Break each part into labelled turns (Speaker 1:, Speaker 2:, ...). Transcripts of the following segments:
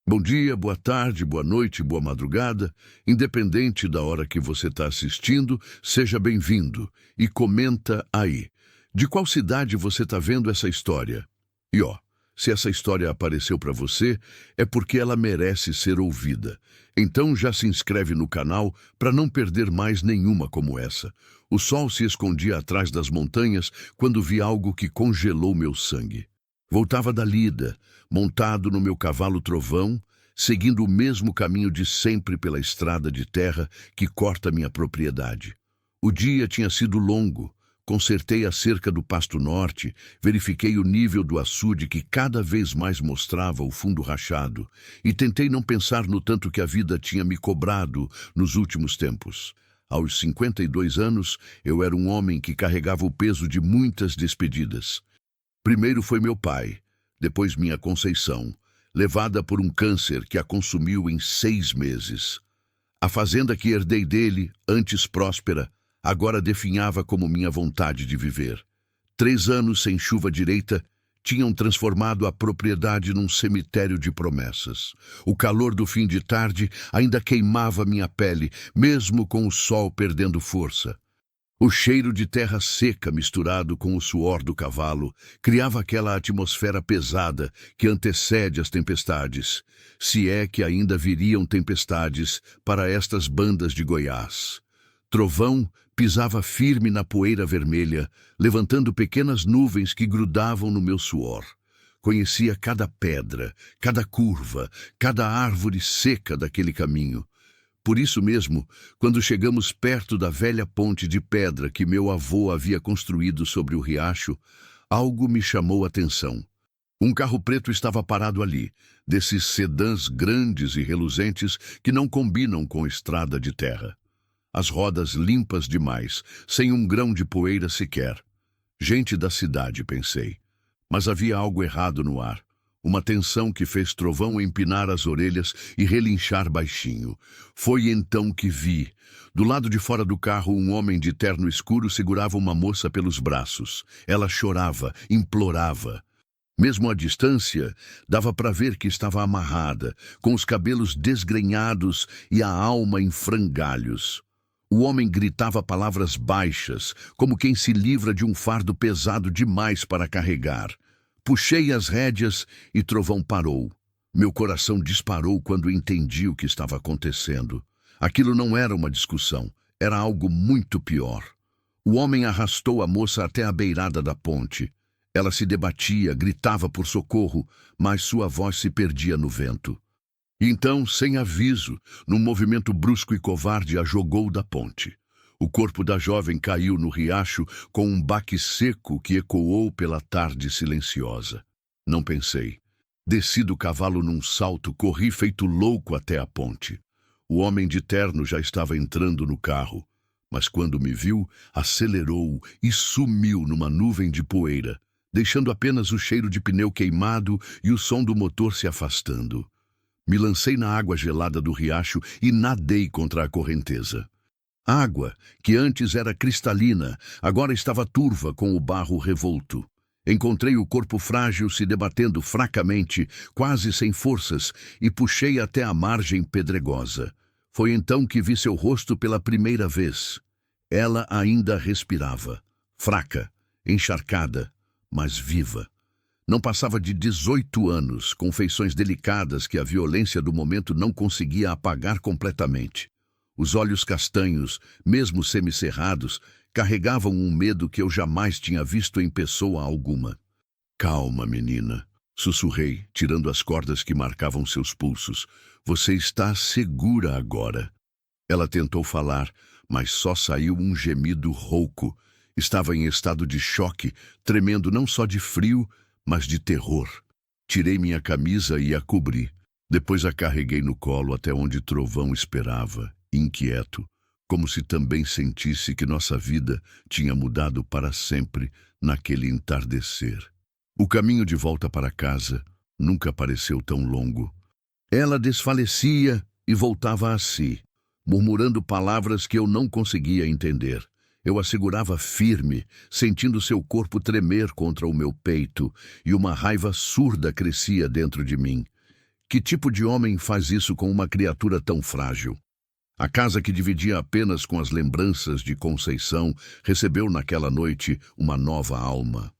Speaker 1: Bom dia, boa tarde, boa noite, boa madrugada. Independente da hora que você está assistindo, seja bem-vindo e comenta aí. De qual cidade você está vendo essa história? E se essa história apareceu para você, é porque ela merece ser ouvida. Então já se inscreve no canal para não perder mais nenhuma como essa. O sol se escondia atrás das montanhas quando vi algo que congelou meu sangue. Voltava da lida, montado no meu cavalo trovão, seguindo o mesmo caminho de sempre pela estrada de terra que corta minha propriedade. O dia tinha sido longo. Consertei a cerca do Pasto Norte, verifiquei o nível do açude que cada vez mais mostrava o fundo rachado e tentei não pensar no tanto que a vida tinha me cobrado nos últimos tempos. Aos 52 anos, eu era um homem que carregava o peso de muitas despedidas. Primeiro foi meu pai, depois minha Conceição, levada por um câncer que a consumiu em 6 meses. A fazenda que herdei dele, antes próspera, agora definhava como minha vontade de viver. 3 anos sem chuva direita tinham transformado a propriedade num cemitério de promessas. O calor do fim de tarde ainda queimava minha pele, mesmo com o sol perdendo força. O cheiro de terra seca misturado com o suor do cavalo criava aquela atmosfera pesada que antecede as tempestades, se é que ainda viriam tempestades para estas bandas de Goiás. Trovão pisava firme na poeira vermelha, levantando pequenas nuvens que grudavam no meu suor. Conhecia cada pedra, cada curva, cada árvore seca daquele caminho. Por isso mesmo, quando chegamos perto da velha ponte de pedra que meu avô havia construído sobre o riacho, algo me chamou a atenção. Um carro preto estava parado ali, desses sedãs grandes e reluzentes que não combinam com estrada de terra. As rodas limpas demais, sem um grão de poeira sequer. Gente da cidade, pensei. Mas havia algo errado no ar. Uma tensão que fez Trovão empinar as orelhas e relinchar baixinho. Foi então que vi. Do lado de fora do carro, um homem de terno escuro segurava uma moça pelos braços. Ela chorava, implorava. Mesmo à distância, dava para ver que estava amarrada, com os cabelos desgrenhados e a alma em frangalhos. O homem gritava palavras baixas, como quem se livra de um fardo pesado demais para carregar. Puxei as rédeas e Trovão parou. Meu coração disparou quando entendi o que estava acontecendo. Aquilo não era uma discussão, era algo muito pior. O homem arrastou a moça até a beirada da ponte. Ela se debatia, gritava por socorro, mas sua voz se perdia no vento. Então, sem aviso, num movimento brusco e covarde, a jogou da ponte. O corpo da jovem caiu no riacho com um baque seco que ecoou pela tarde silenciosa. Não pensei. Desci do cavalo num salto, corri feito louco até a ponte. O homem de terno já estava entrando no carro, mas quando me viu, acelerou e sumiu numa nuvem de poeira, deixando apenas o cheiro de pneu queimado e o som do motor se afastando. Me lancei na água gelada do riacho e nadei contra a correnteza. A água, que antes era cristalina, agora estava turva com o barro revolto. Encontrei o corpo frágil se debatendo fracamente, quase sem forças, e puxei até a margem pedregosa. Foi então que vi seu rosto pela primeira vez. Ela ainda respirava, fraca, encharcada, mas viva. Não passava de 18 anos, com feições delicadas que a violência do momento não conseguia apagar completamente. Os olhos castanhos, mesmo semicerrados, carregavam um medo que eu jamais tinha visto em pessoa alguma. Calma, menina, sussurrei, tirando as cordas que marcavam seus pulsos. Você está segura agora. Ela tentou falar, mas só saiu um gemido rouco. Estava em estado de choque, tremendo não só de frio, mas de terror. Tirei minha camisa e a cobri. Depois a carreguei no colo até onde Trovão esperava, inquieto, como se também sentisse que nossa vida tinha mudado para sempre naquele entardecer. O caminho de volta para casa nunca pareceu tão longo. Ela desfalecia e voltava a si, murmurando palavras que eu não conseguia entender. Eu a segurava firme, sentindo seu corpo tremer contra o meu peito, e uma raiva surda crescia dentro de mim. Que tipo de homem faz isso com uma criatura tão frágil? A casa que dividia apenas com as lembranças de Conceição recebeu naquela noite uma nova alma.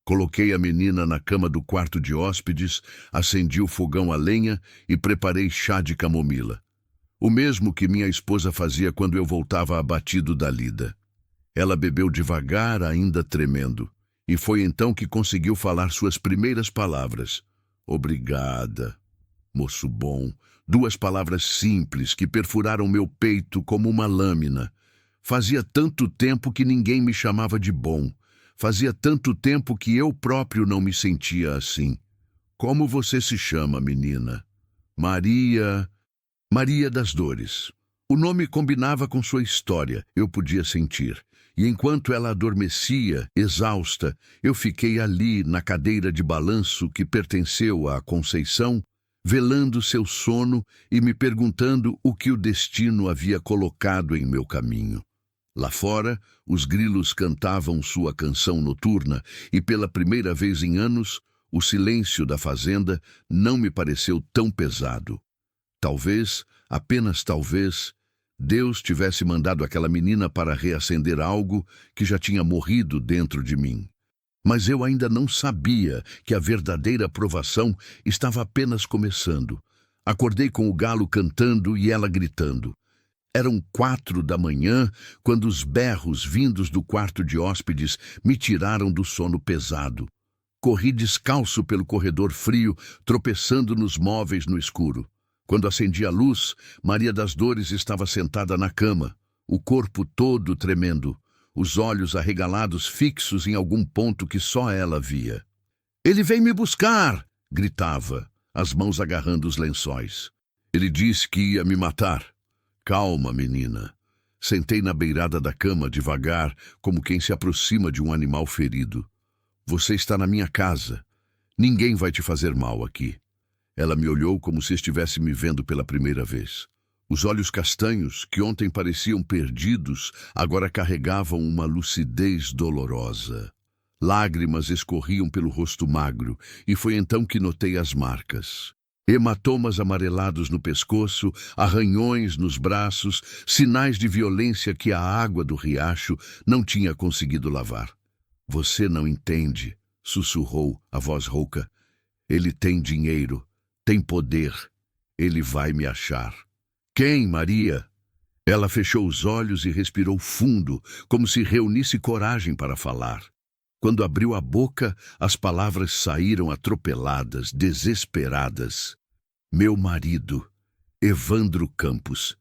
Speaker 1: Coloquei a menina na cama do quarto de hóspedes, acendi o fogão a lenha e preparei chá de camomila. O mesmo que minha esposa fazia quando eu voltava abatido da lida. Ela bebeu devagar, ainda tremendo, e foi então que conseguiu falar suas primeiras palavras. Obrigada, moço bom. 2 palavras simples que perfuraram meu peito como uma lâmina. Fazia tanto tempo que ninguém me chamava de bom. Fazia tanto tempo que eu próprio não me sentia assim. Como você se chama, menina? Maria... Maria das Dores. O nome combinava com sua história, eu podia sentir. E enquanto ela adormecia, exausta, eu fiquei ali na cadeira de balanço que pertenceu à Conceição, velando seu sono e me perguntando o que o destino havia colocado em meu caminho. Lá fora, os grilos cantavam sua canção noturna e pela primeira vez em anos, o silêncio da fazenda não me pareceu tão pesado. Talvez, apenas talvez, Deus tivesse mandado aquela menina para reacender algo que já tinha morrido dentro de mim. Mas eu ainda não sabia que a verdadeira provação estava apenas começando. Acordei com o galo cantando e ela gritando. Eram 4 da manhã, quando os berros vindos do quarto de hóspedes me tiraram do sono pesado. Corri descalço pelo corredor frio, tropeçando nos móveis no escuro. Quando acendi a luz, Maria das Dores estava sentada na cama, o corpo todo tremendo, os olhos arregalados fixos em algum ponto que só ela via. "Ele vem me buscar!" gritava, as mãos agarrando os lençóis. "Ele disse que ia me matar." "Calma, menina." Sentei na beirada da cama devagar, como quem se aproxima de um animal ferido. "Você está na minha casa. Ninguém vai te fazer mal aqui." Ela me olhou como se estivesse me vendo pela primeira vez. Os olhos castanhos, que ontem pareciam perdidos, agora carregavam uma lucidez dolorosa. Lágrimas escorriam pelo rosto magro, e foi então que notei as marcas. Hematomas amarelados no pescoço, arranhões nos braços, sinais de violência que a água do riacho não tinha conseguido lavar. "Você não entende", sussurrou a voz rouca. "Ele tem dinheiro, tem poder. Ele vai me achar." "Quem, Maria?" Ela fechou os olhos e respirou fundo, como se reunisse coragem para falar. Quando abriu a boca, as palavras saíram atropeladas, desesperadas. "Meu marido, Evandro Campos.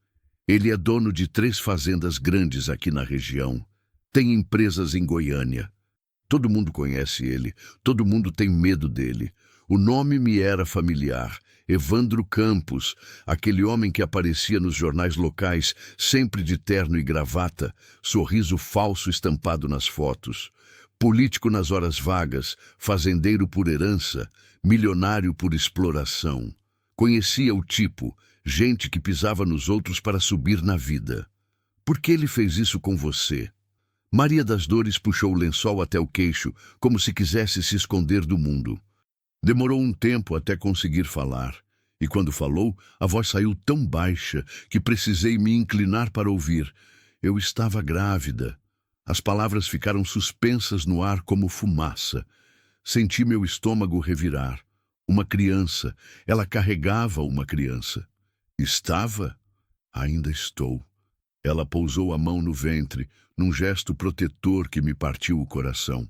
Speaker 1: Ele é dono de 3 fazendas grandes aqui na região. Tem empresas em Goiânia. Todo mundo conhece ele, todo mundo tem medo dele. O nome me era familiar. Evandro Campos, aquele homem que aparecia nos jornais locais, sempre de terno e gravata, sorriso falso estampado nas fotos. Político nas horas vagas, fazendeiro por herança, milionário por exploração. Conhecia o tipo, gente que pisava nos outros para subir na vida. "Por que ele fez isso com você?" Maria das Dores puxou o lençol até o queixo, como se quisesse se esconder do mundo. Demorou um tempo até conseguir falar, e quando falou, a voz saiu tão baixa que precisei me inclinar para ouvir. Eu estava grávida. As palavras ficaram suspensas no ar como fumaça. Senti meu estômago revirar. Uma criança. Ela carregava uma criança. Estava? Ainda estou. Ela pousou a mão no ventre, num gesto protetor que me partiu o coração.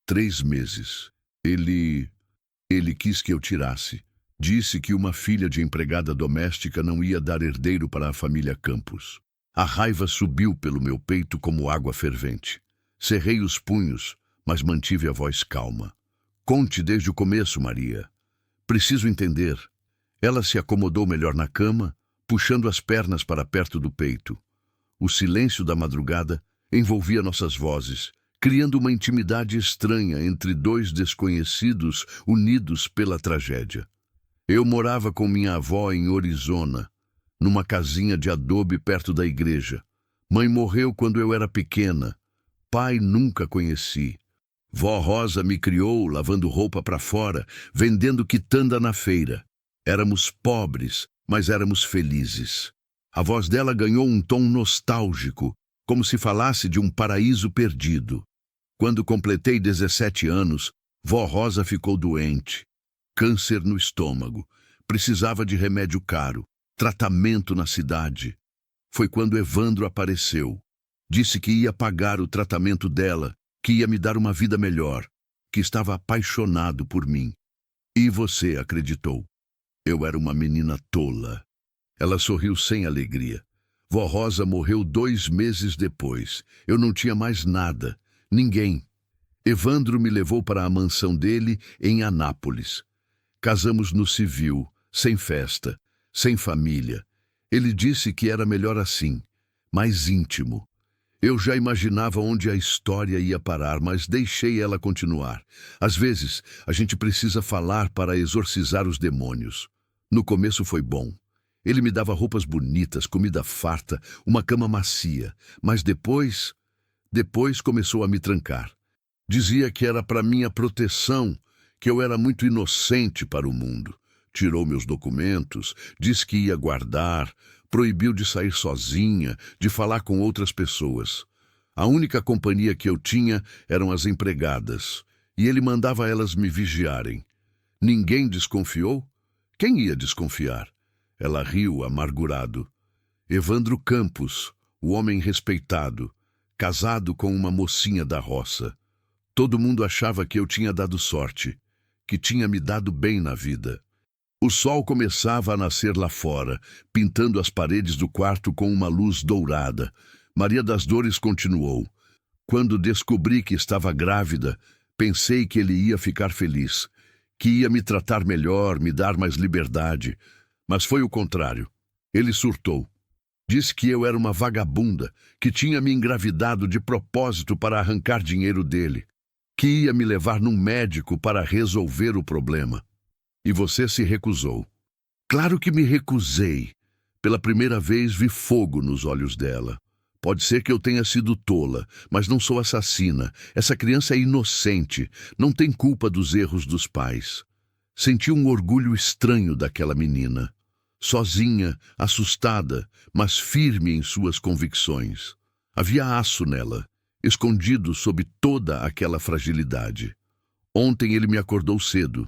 Speaker 1: 3 meses. Ele quis que eu tirasse. Disse que uma filha de empregada doméstica não ia dar herdeiro para a família Campos. A raiva subiu pelo meu peito como água fervente. Cerrei os punhos, mas mantive a voz calma. "Conte desde o começo, Maria. Preciso entender." Ela se acomodou melhor na cama, puxando as pernas para perto do peito. O silêncio da madrugada envolvia nossas vozes, criando uma intimidade estranha entre 2 desconhecidos unidos pela tragédia. Eu morava com minha avó em Orizona, numa casinha de adobe perto da igreja. Mãe morreu quando eu era pequena. Pai nunca conheci. Vó Rosa me criou lavando roupa para fora, vendendo quitanda na feira. Éramos pobres, mas éramos felizes. A voz dela ganhou um tom nostálgico, como se falasse de um paraíso perdido. Quando completei 17 anos, vó Rosa ficou doente. Câncer no estômago. Precisava de remédio caro, tratamento na cidade. Foi quando Evandro apareceu. Disse que ia pagar o tratamento dela, que ia me dar uma vida melhor, que estava apaixonado por mim. E você acreditou. Eu era uma menina tola. Ela sorriu sem alegria. Vó Rosa morreu 2 meses depois. Eu não tinha mais nada, ninguém. Evandro me levou para a mansão dele em Anápolis. Casamos no civil, sem festa, sem família. Ele disse que era melhor assim, mais íntimo. Eu já imaginava onde a história ia parar, mas deixei ela continuar. Às vezes, a gente precisa falar para exorcizar os demônios. No começo foi bom. Ele me dava roupas bonitas, comida farta, uma cama macia. Mas depois começou a me trancar. Dizia que era para minha proteção, que eu era muito inocente para o mundo. Tirou meus documentos, disse que ia guardar, proibiu de sair sozinha, de falar com outras pessoas. A única companhia que eu tinha eram as empregadas, e ele mandava elas me vigiarem. Ninguém desconfiou? Quem ia desconfiar? Ela riu, amargurado. Evandro Campos, o homem respeitado, casado com uma mocinha da roça. Todo mundo achava que eu tinha dado sorte, que tinha me dado bem na vida. O sol começava a nascer lá fora, pintando as paredes do quarto com uma luz dourada. Maria das Dores continuou. Quando descobri que estava grávida, pensei que ele ia ficar feliz, que ia me tratar melhor, me dar mais liberdade. Mas foi o contrário. Ele surtou. Disse que eu era uma vagabunda, que tinha me engravidado de propósito para arrancar dinheiro dele, que ia me levar num médico para resolver o problema. E você se recusou. Claro que me recusei. Pela primeira vez vi fogo nos olhos dela. Pode ser que eu tenha sido tola, mas não sou assassina. Essa criança é inocente, não tem culpa dos erros dos pais. Senti um orgulho estranho daquela menina. Sozinha, assustada, mas firme em suas convicções. Havia aço nela, escondido sob toda aquela fragilidade. Ontem ele me acordou cedo.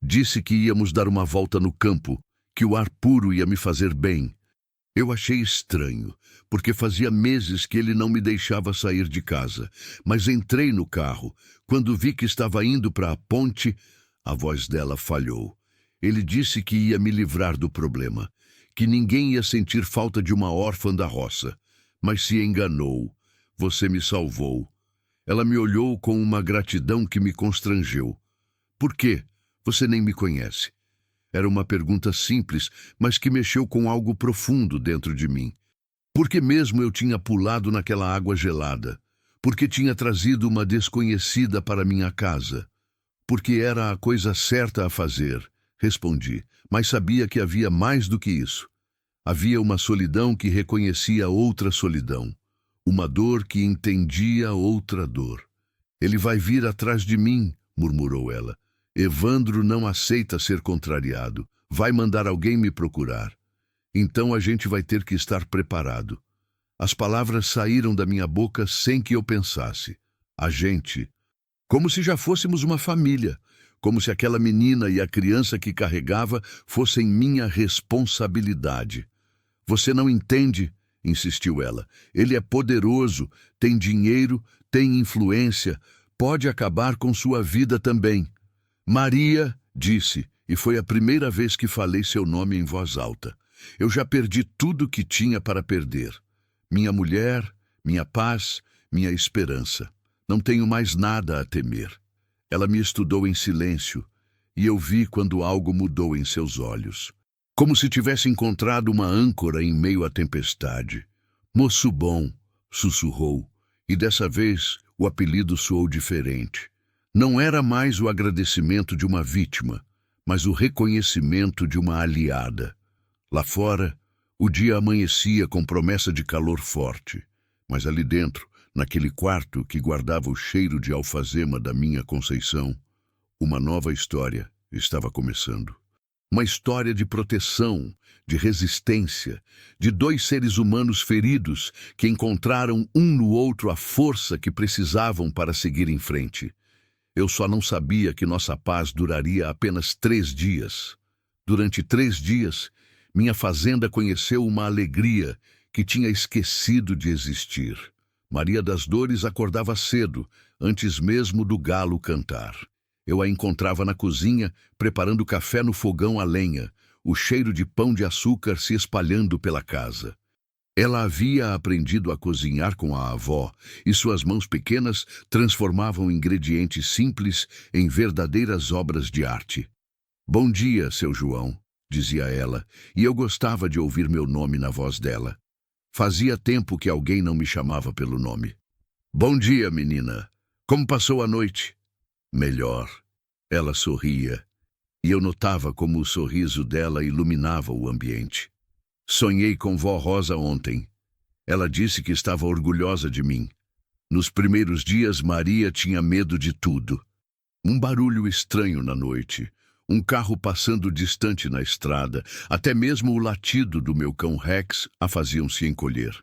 Speaker 1: Disse que íamos dar uma volta no campo, que o ar puro ia me fazer bem. Eu achei estranho, porque fazia meses que ele não me deixava sair de casa. Mas entrei no carro. Quando vi que estava indo para a ponte, a voz dela falhou. Ele disse que ia me livrar do problema, que ninguém ia sentir falta de uma órfã da roça. Mas se enganou. Você me salvou. Ela me olhou com uma gratidão que me constrangeu. Por quê? Você nem me conhece. Era uma pergunta simples, mas que mexeu com algo profundo dentro de mim. Porque mesmo eu tinha pulado naquela água gelada? Porque tinha trazido uma desconhecida para minha casa? Porque era a coisa certa a fazer, respondi, mas sabia que havia mais do que isso. Havia uma solidão que reconhecia outra solidão. Uma dor que entendia outra dor. Ele vai vir atrás de mim, murmurou ela. Evandro não aceita ser contrariado. Vai mandar alguém me procurar. Então a gente vai ter que estar preparado. As palavras saíram da minha boca sem que eu pensasse. A gente. Como se já fôssemos uma família. Como se aquela menina e a criança que carregava fossem minha responsabilidade. Você não entende, insistiu ela. Ele é poderoso, tem dinheiro, tem influência, pode acabar com sua vida também. Maria, disse, e foi a primeira vez que falei seu nome em voz alta. Eu já perdi tudo que tinha para perder. Minha mulher, minha paz, minha esperança. Não tenho mais nada a temer. Ela me estudou em silêncio, e eu vi quando algo mudou em seus olhos. Como se tivesse encontrado uma âncora em meio à tempestade. Moço bom, sussurrou, e dessa vez o apelido soou diferente. Não era mais o agradecimento de uma vítima, mas o reconhecimento de uma aliada. Lá fora, o dia amanhecia com promessa de calor forte, mas ali dentro, naquele quarto que guardava o cheiro de alfazema da minha Conceição, uma nova história estava começando. Uma história de proteção, de resistência, de dois seres humanos feridos que encontraram um no outro a força que precisavam para seguir em frente. Eu só não sabia que nossa paz duraria apenas 3 dias. Durante 3 dias, minha fazenda conheceu uma alegria que tinha esquecido de existir. Maria das Dores acordava cedo, antes mesmo do galo cantar. Eu a encontrava na cozinha, preparando café no fogão a lenha, o cheiro de pão de açúcar se espalhando pela casa. Ela havia aprendido a cozinhar com a avó, e suas mãos pequenas transformavam ingredientes simples em verdadeiras obras de arte. "Bom dia, seu João", dizia ela, e eu gostava de ouvir meu nome na voz dela. Fazia tempo que alguém não me chamava pelo nome. "Bom dia, menina. Como passou a noite?" "Melhor." Ela sorria, e eu notava como o sorriso dela iluminava o ambiente. "Sonhei com vó Rosa ontem. Ela disse que estava orgulhosa de mim. Nos primeiros dias, Maria tinha medo de tudo. Um barulho estranho na noite, um carro passando distante na estrada, até mesmo o latido do meu cão Rex a faziam se encolher.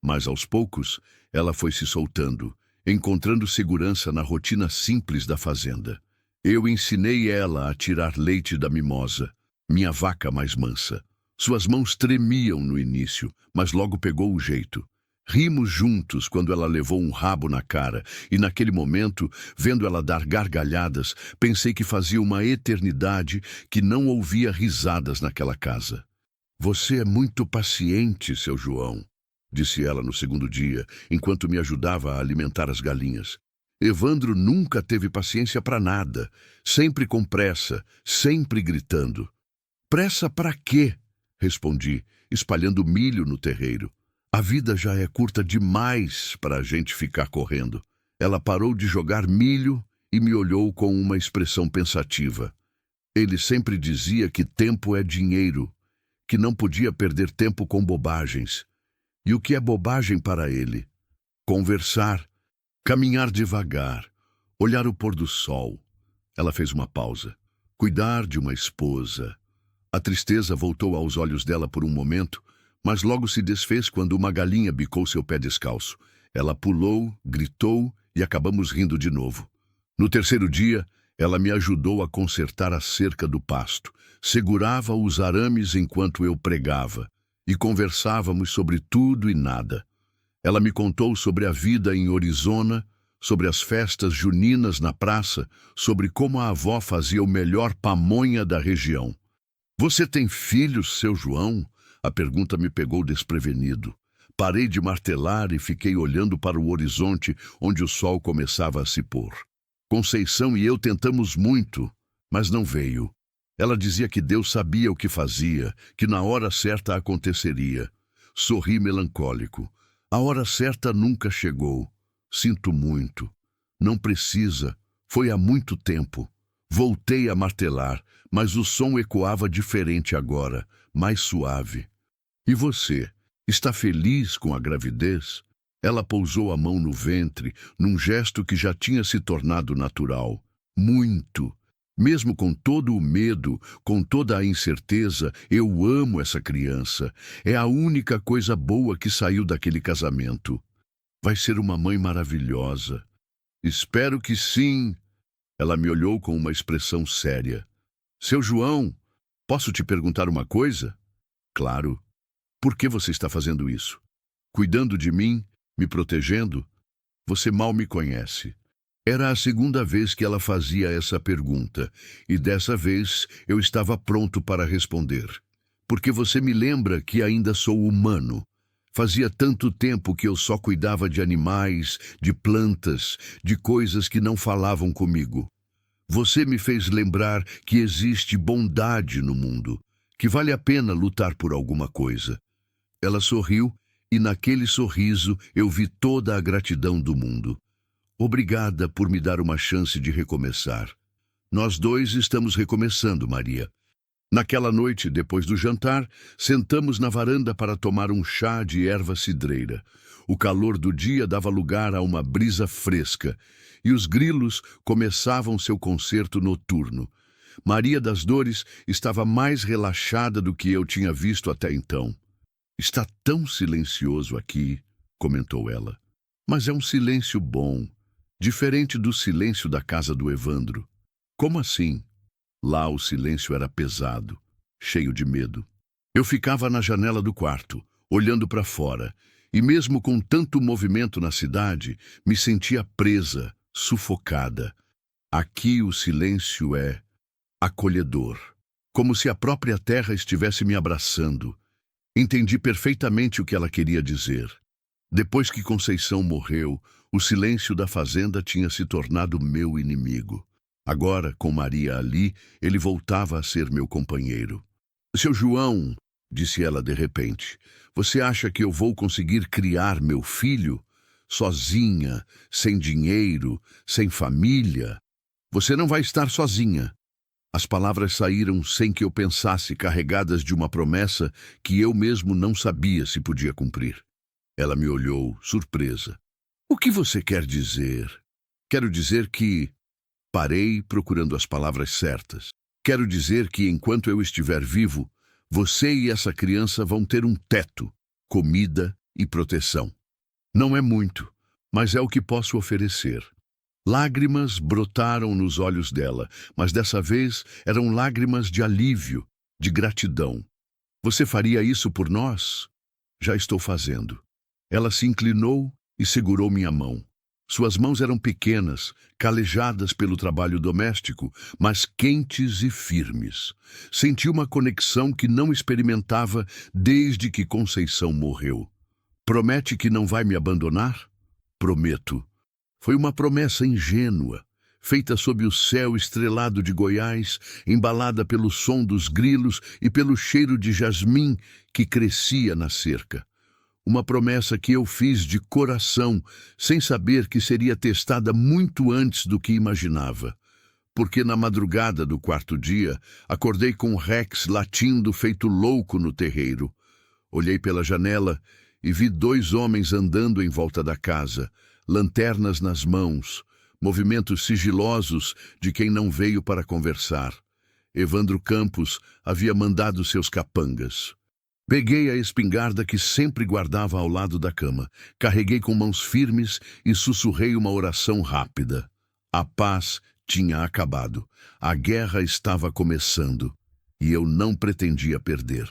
Speaker 1: Mas aos poucos, ela foi se soltando, encontrando segurança na rotina simples da fazenda. Eu ensinei ela a tirar leite da mimosa, minha vaca mais mansa. Suas mãos tremiam no início, mas logo pegou o jeito. Rimos juntos quando ela levou um rabo na cara, e naquele momento, vendo ela dar gargalhadas, pensei que fazia uma eternidade que não ouvia risadas naquela casa. "Você é muito paciente, seu João", disse ela no segundo dia, enquanto me ajudava a alimentar as galinhas. "Evandro nunca teve paciência para nada, sempre com pressa, sempre gritando." "Pressa para quê?" respondi, espalhando milho no terreiro. "A vida já é curta demais para a gente ficar correndo." Ela parou de jogar milho e me olhou com uma expressão pensativa. "Ele sempre dizia que tempo é dinheiro, que não podia perder tempo com bobagens. E o que é bobagem para ele? Conversar, caminhar devagar, olhar o pôr do sol." Ela fez uma pausa. "Cuidar de uma esposa." A tristeza voltou aos olhos dela por um momento, mas logo se desfez quando uma galinha bicou seu pé descalço. Ela pulou, gritou e acabamos rindo de novo. No terceiro dia, ela me ajudou a consertar a cerca do pasto, segurava os arames enquanto eu pregava, e conversávamos sobre tudo e nada. Ela me contou sobre a vida em Orizona, sobre as festas juninas na praça, sobre como a avó fazia o melhor pamonha da região. "Você tem filhos, seu João?" A pergunta me pegou desprevenido. Parei de martelar e fiquei olhando para o horizonte onde o sol começava a se pôr. Conceição e eu tentamos muito, mas não veio. Ela dizia que Deus sabia o que fazia, que na hora certa aconteceria. Sorri melancólico. "A hora certa nunca chegou. Sinto muito. Não precisa. Foi há muito tempo." Voltei a martelar, mas o som ecoava diferente agora, mais suave. "E você, está feliz com a gravidez?" Ela pousou a mão no ventre, num gesto que já tinha se tornado natural. "Muito. Mesmo com todo o medo, com toda a incerteza, eu amo essa criança. É a única coisa boa que saiu daquele casamento. Vai ser uma mãe maravilhosa." "Espero que sim." Ela me olhou com uma expressão séria. "Seu João, posso te perguntar uma coisa?" "Claro." "Por que você está fazendo isso? Cuidando de mim, me protegendo? Você mal me conhece." Era a segunda vez que ela fazia essa pergunta, e dessa vez eu estava pronto para responder. "Porque você me lembra que ainda sou humano. Fazia tanto tempo que eu só cuidava de animais, de plantas, de coisas que não falavam comigo. Você me fez lembrar que existe bondade no mundo, que vale a pena lutar por alguma coisa." Ela sorriu, e naquele sorriso eu vi toda a gratidão do mundo. "Obrigada por me dar uma chance de recomeçar. Nós dois estamos recomeçando, Maria." Naquela noite, depois do jantar, sentamos na varanda para tomar um chá de erva cidreira. O calor do dia dava lugar a uma brisa fresca, e os grilos começavam seu concerto noturno. Maria das Dores estava mais relaxada do que eu tinha visto até então. Está tão silencioso aqui, comentou ela. Mas é um silêncio bom, diferente do silêncio da casa do Evandro. Como assim? Lá o silêncio era pesado, cheio de medo. Eu ficava na janela do quarto, olhando para fora, e mesmo com tanto movimento na cidade, me sentia presa, sufocada. Aqui o silêncio é acolhedor, como se a própria terra estivesse me abraçando. Entendi perfeitamente o que ela queria dizer. Depois que Conceição morreu, o silêncio da fazenda tinha se tornado meu inimigo. Agora, com Maria ali, ele voltava a ser meu companheiro. Seu João, disse ela de repente, você acha que eu vou conseguir criar meu filho? Sozinha, sem dinheiro, sem família? Você não vai estar sozinha. As palavras saíram sem que eu pensasse, carregadas de uma promessa que eu mesmo não sabia se podia cumprir. Ela me olhou, surpresa. O que você quer dizer? Quero dizer que... Parei procurando as palavras certas. Quero dizer que enquanto eu estiver vivo, você e essa criança vão ter um teto, comida e proteção. Não é muito, mas é o que posso oferecer. Lágrimas brotaram nos olhos dela, mas dessa vez eram lágrimas de alívio, de gratidão. Você faria isso por nós? Já estou fazendo. Ela se inclinou e segurou minha mão. Suas mãos eram pequenas, calejadas pelo trabalho doméstico, mas quentes e firmes. Senti uma conexão que não experimentava desde que Conceição morreu. Promete que não vai me abandonar? Prometo. Foi uma promessa ingênua, feita sob o céu estrelado de Goiás, embalada pelo som dos grilos e pelo cheiro de jasmim que crescia na cerca. Uma promessa que eu fiz de coração, sem saber que seria testada muito antes do que imaginava. Porque na madrugada do quarto dia, acordei com Rex latindo feito louco no terreiro. Olhei pela janela e vi 2 homens andando em volta da casa, lanternas nas mãos, movimentos sigilosos de quem não veio para conversar. Evandro Campos havia mandado seus capangas. Peguei a espingarda que sempre guardava ao lado da cama, carreguei com mãos firmes e sussurrei uma oração rápida. A paz tinha acabado, a guerra estava começando, e eu não pretendia perder.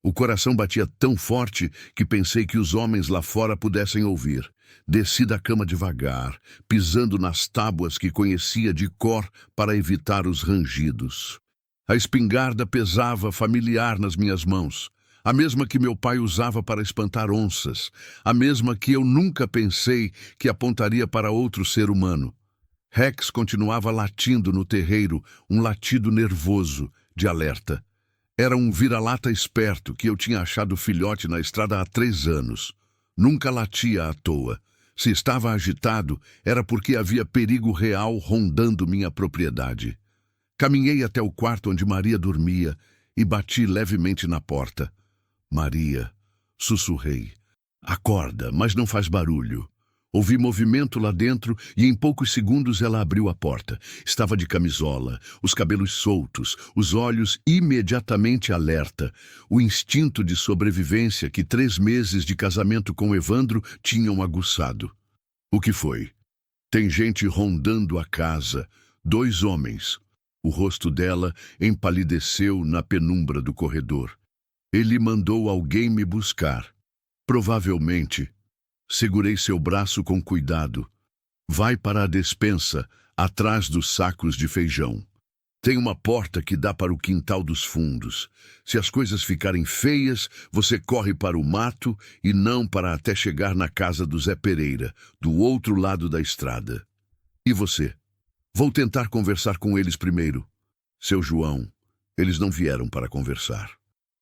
Speaker 1: O coração batia tão forte que pensei que os homens lá fora pudessem ouvir. Desci da cama devagar, pisando nas tábuas que conhecia de cor para evitar os rangidos. A espingarda pesava familiar nas minhas mãos. A mesma que meu pai usava para espantar onças, a mesma que eu nunca pensei que apontaria para outro ser humano. Rex continuava latindo no terreiro, um latido nervoso, de alerta. Era um vira-lata esperto que eu tinha achado filhote na estrada há 3 anos. Nunca latia à toa. Se estava agitado, era porque havia perigo real rondando minha propriedade. Caminhei até o quarto onde Maria dormia e bati levemente na porta. Maria, sussurrei. Acorda, mas não faz barulho. Ouvi movimento lá dentro e em poucos segundos ela abriu a porta. Estava de camisola, os cabelos soltos, os olhos imediatamente alerta. O instinto de sobrevivência que 3 meses de casamento com Evandro tinham aguçado. O que foi? Tem gente rondando a casa. 2 homens. O rosto dela empalideceu na penumbra do corredor. Ele mandou alguém me buscar. Provavelmente. Segurei seu braço com cuidado. Vai para a despensa, atrás dos sacos de feijão. Tem uma porta que dá para o quintal dos fundos. Se as coisas ficarem feias, você corre para o mato e não para até chegar na casa do Zé Pereira, do outro lado da estrada. E você? Vou tentar conversar com eles primeiro. Seu João, eles não vieram para conversar.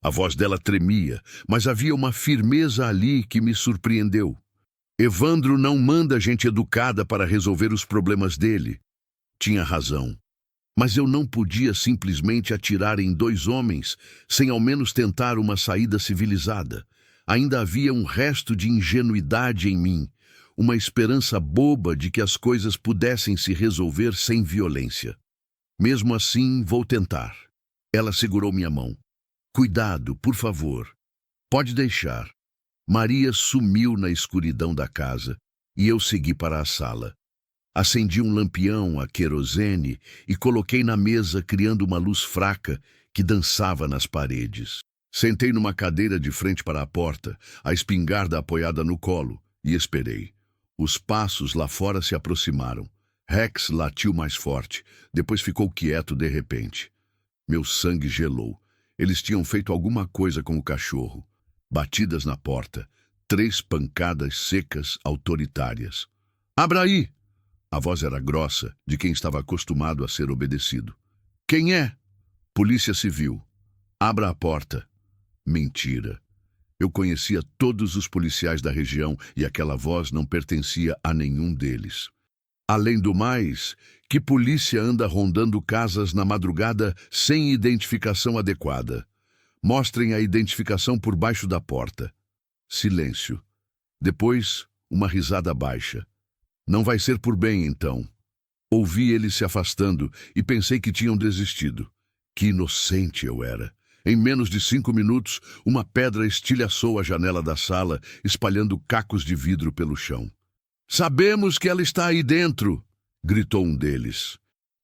Speaker 1: A voz dela tremia, mas havia uma firmeza ali que me surpreendeu. Evandro não manda gente educada para resolver os problemas dele. Tinha razão. Mas eu não podia simplesmente atirar em 2 homens sem ao menos tentar uma saída civilizada. Ainda havia um resto de ingenuidade em mim, uma esperança boba de que as coisas pudessem se resolver sem violência. Mesmo assim, vou tentar. Ela segurou minha mão. Cuidado, por favor. Pode deixar. Maria sumiu na escuridão da casa e eu segui para a sala. Acendi um lampião a querosene e coloquei na mesa, criando uma luz fraca que dançava nas paredes. Sentei numa cadeira de frente para a porta, a espingarda apoiada no colo, e esperei. Os passos lá fora se aproximaram. Rex latiu mais forte, depois ficou quieto de repente. Meu sangue gelou. Eles tinham feito alguma coisa com o cachorro. Batidas na porta, 3 pancadas secas, autoritárias. "Abra aí!" A voz era grossa, de quem estava acostumado a ser obedecido. "Quem é?" "Polícia Civil." "Abra a porta." Mentira. Eu conhecia todos os policiais da região e aquela voz não pertencia a nenhum deles. Além do mais, que polícia anda rondando casas na madrugada sem identificação adequada? Mostrem a identificação por baixo da porta. Silêncio. Depois, uma risada baixa. "Não vai ser por bem, então." Ouvi eles se afastando e pensei que tinham desistido. Que inocente eu era. Em menos de 5 minutos, uma pedra estilhaçou a janela da sala, espalhando cacos de vidro pelo chão. "Sabemos que ela está aí dentro!" gritou um deles.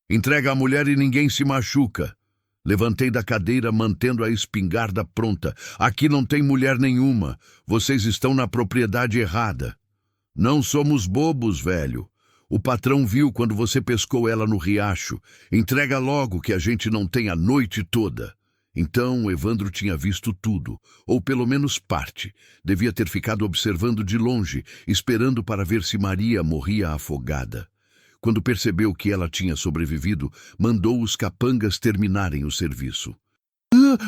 Speaker 1: "Entrega a mulher e ninguém se machuca." Levantei da cadeira, mantendo a espingarda pronta. "Aqui não tem mulher nenhuma. Vocês estão na propriedade errada." "Não somos bobos, velho. O patrão viu quando você pescou ela no riacho. Entrega logo que a gente não tem a noite toda." Então, Evandro tinha visto tudo, ou pelo menos parte. Devia ter ficado observando de longe, esperando para ver se Maria morria afogada. Quando percebeu que ela tinha sobrevivido, mandou os capangas terminarem o serviço.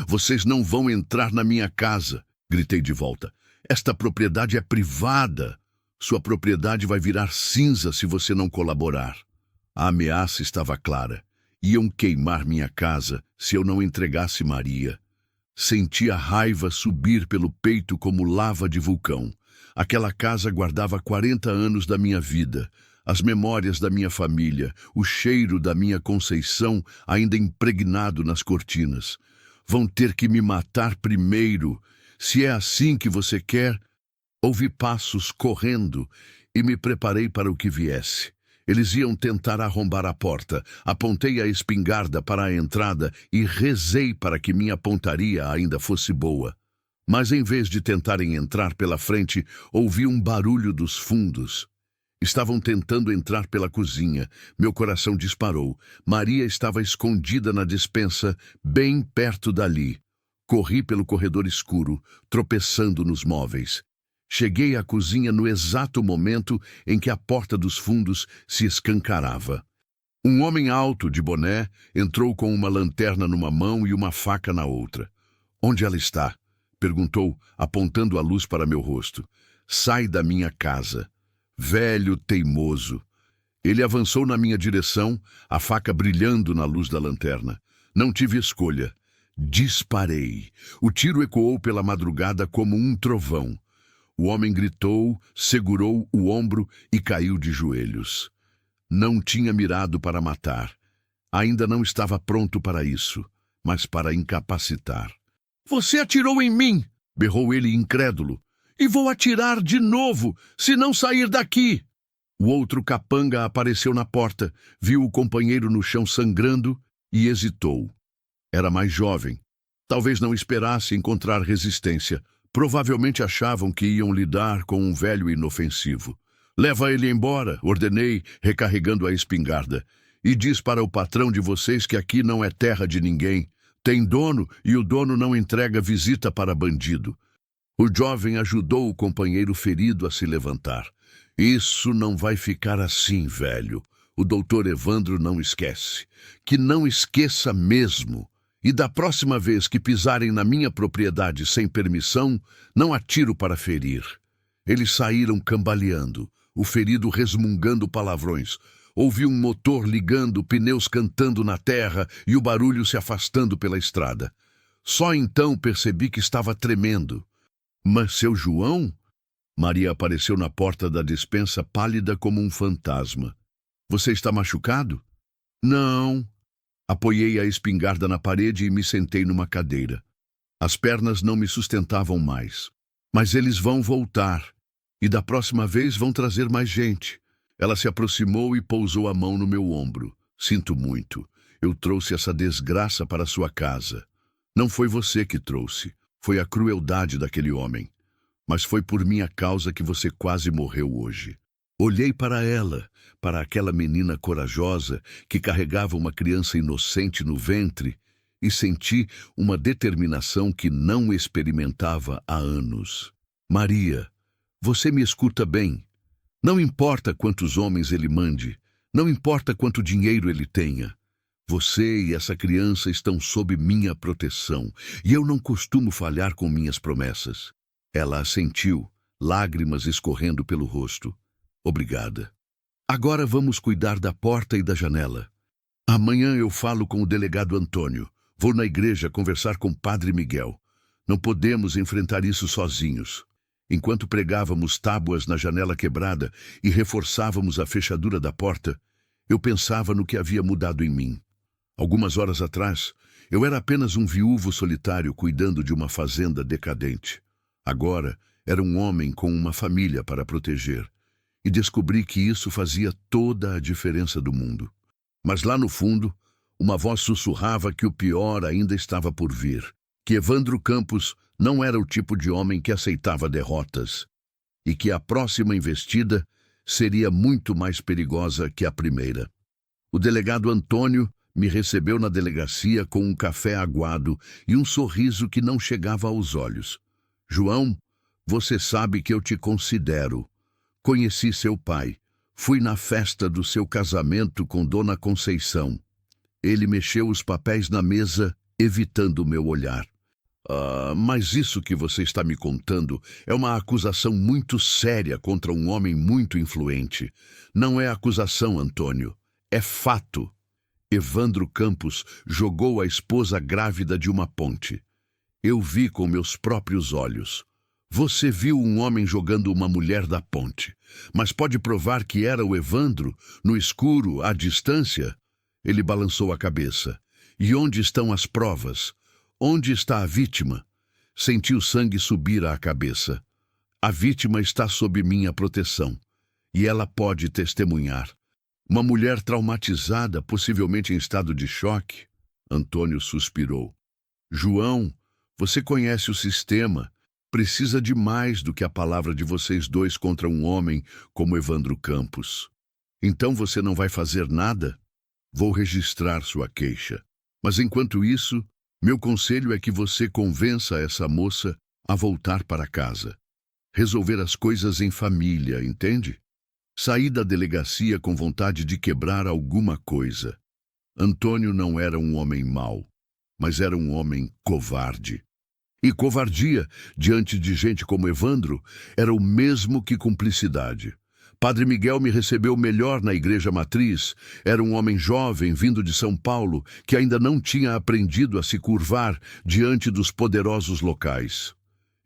Speaker 1: "Vocês não vão entrar na minha casa!" gritei de volta. "Esta propriedade é privada. Sua propriedade vai virar cinza se você não colaborar." A ameaça estava clara. Iam queimar minha casa se eu não entregasse Maria. Senti a raiva subir pelo peito como lava de vulcão. Aquela casa guardava 40 anos da minha vida, as memórias da minha família, o cheiro da minha Conceição ainda impregnado nas cortinas. "Vão ter que me matar primeiro. Se é assim que você quer..." Ouvi passos correndo e me preparei para o que viesse. Eles iam tentar arrombar a porta. Apontei a espingarda para a entrada e rezei para que minha pontaria ainda fosse boa. Mas em vez de tentarem entrar pela frente, ouvi um barulho dos fundos. Estavam tentando entrar pela cozinha. Meu coração disparou. Maria estava escondida na despensa, bem perto dali. Corri pelo corredor escuro, tropeçando nos móveis. Cheguei à cozinha no exato momento em que a porta dos fundos se escancarava. Um homem alto, de boné, entrou com uma lanterna numa mão e uma faca na outra. "Onde ela está?" perguntou, apontando a luz para meu rosto. "Sai da minha casa." Velho teimoso. Ele avançou na minha direção, a faca brilhando na luz da lanterna. Não tive escolha. Disparei. O tiro ecoou pela madrugada como um trovão. O homem gritou, segurou o ombro e caiu de joelhos. Não tinha mirado para matar. Ainda não estava pronto para isso, mas para incapacitar. "Você atirou em mim!" berrou ele incrédulo. "E vou atirar de novo, se não sair daqui!" O outro capanga apareceu na porta, viu o companheiro no chão sangrando e hesitou. Era mais jovem. Talvez não esperasse encontrar resistência. Provavelmente achavam que iam lidar com um velho inofensivo. "Leva ele embora", ordenei, recarregando a espingarda. "E diz para o patrão de vocês que aqui não é terra de ninguém. Tem dono e o dono não entrega visita para bandido." O jovem ajudou o companheiro ferido a se levantar. "Isso não vai ficar assim, velho. O doutor Evandro não esquece. Que não esqueça mesmo. E da próxima vez que pisarem na minha propriedade sem permissão, não atiro para ferir." Eles saíram cambaleando, o ferido resmungando palavrões. Ouvi um motor ligando, pneus cantando na terra e o barulho se afastando pela estrada. Só então percebi que estava tremendo. "Mas seu João?" Maria apareceu na porta da despensa, pálida como um fantasma. "Você está machucado?" "Não." Apoiei a espingarda na parede e me sentei numa cadeira. As pernas não me sustentavam mais. Mas eles vão voltar. E da próxima vez vão trazer mais gente. Ela se aproximou e pousou a mão no meu ombro. Sinto muito. Eu trouxe essa desgraça para sua casa. Não foi você que trouxe. Foi a crueldade daquele homem. Mas foi por minha causa que você quase morreu hoje. Olhei para ela, para aquela menina corajosa que carregava uma criança inocente no ventre e senti uma determinação que não experimentava há anos. Maria, você me escuta bem. Não importa quantos homens ele mande, não importa quanto dinheiro ele tenha. Você e essa criança estão sob minha proteção e eu não costumo falhar com minhas promessas. Ela assentiu, lágrimas escorrendo pelo rosto. Obrigada. Agora vamos cuidar da porta e da janela. Amanhã eu falo com o delegado Antônio. Vou na igreja conversar com o Padre Miguel. Não podemos enfrentar isso sozinhos. Enquanto pregávamos tábuas na janela quebrada e reforçávamos a fechadura da porta, eu pensava no que havia mudado em mim. Algumas horas atrás, eu era apenas um viúvo solitário cuidando de uma fazenda decadente. Agora, era um homem com uma família para proteger. E descobri que isso fazia toda a diferença do mundo. Mas lá no fundo, uma voz sussurrava que o pior ainda estava por vir. Que Evandro Campos não era o tipo de homem que aceitava derrotas. E que a próxima investida seria muito mais perigosa que a primeira. O delegado Antônio me recebeu na delegacia com um café aguado e um sorriso que não chegava aos olhos. João, você sabe que eu te considero. Conheci seu pai. Fui na festa do seu casamento com Dona Conceição. Ele mexeu os papéis na mesa, evitando meu olhar. Mas isso que você está me contando é uma acusação muito séria contra um homem muito influente. Não é acusação, Antônio. É fato. Evandro Campos jogou a esposa grávida de uma ponte. Eu vi com meus próprios olhos. Você viu um homem jogando uma mulher da ponte, mas pode provar que era o Evandro, no escuro, à distância? Ele balançou a cabeça. E onde estão as provas? Onde está a vítima? Senti o sangue subir à cabeça. A vítima está sob minha proteção, e ela pode testemunhar. Uma mulher traumatizada, possivelmente em estado de choque. Antônio suspirou. João, você conhece o sistema. Precisa de mais do que a palavra de vocês dois contra um homem como Evandro Campos. Então você não vai fazer nada? Vou registrar sua queixa. Mas enquanto isso, meu conselho é que você convença essa moça a voltar para casa. Resolver as coisas em família, entende? Saí da delegacia com vontade de quebrar alguma coisa. Antônio não era um homem mau, mas era um homem covarde. E covardia, diante de gente como Evandro, era o mesmo que cumplicidade. Padre Miguel me recebeu melhor na igreja matriz. Era um homem jovem, vindo de São Paulo, que ainda não tinha aprendido a se curvar diante dos poderosos locais.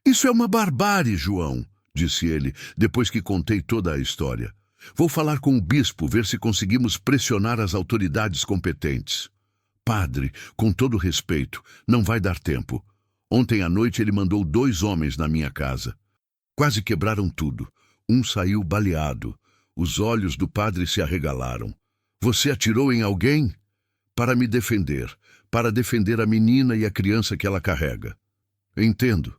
Speaker 1: Isso é uma barbárie, João, disse ele, depois que contei toda a história. Vou falar com o bispo, ver se conseguimos pressionar as autoridades competentes. Padre, com todo respeito, não vai dar tempo. Ontem à noite ele mandou 2 homens na minha casa. Quase quebraram tudo. Um saiu baleado. Os olhos do padre se arregalaram. Você atirou em alguém? Para me defender. Para defender a menina e a criança que ela carrega. Entendo.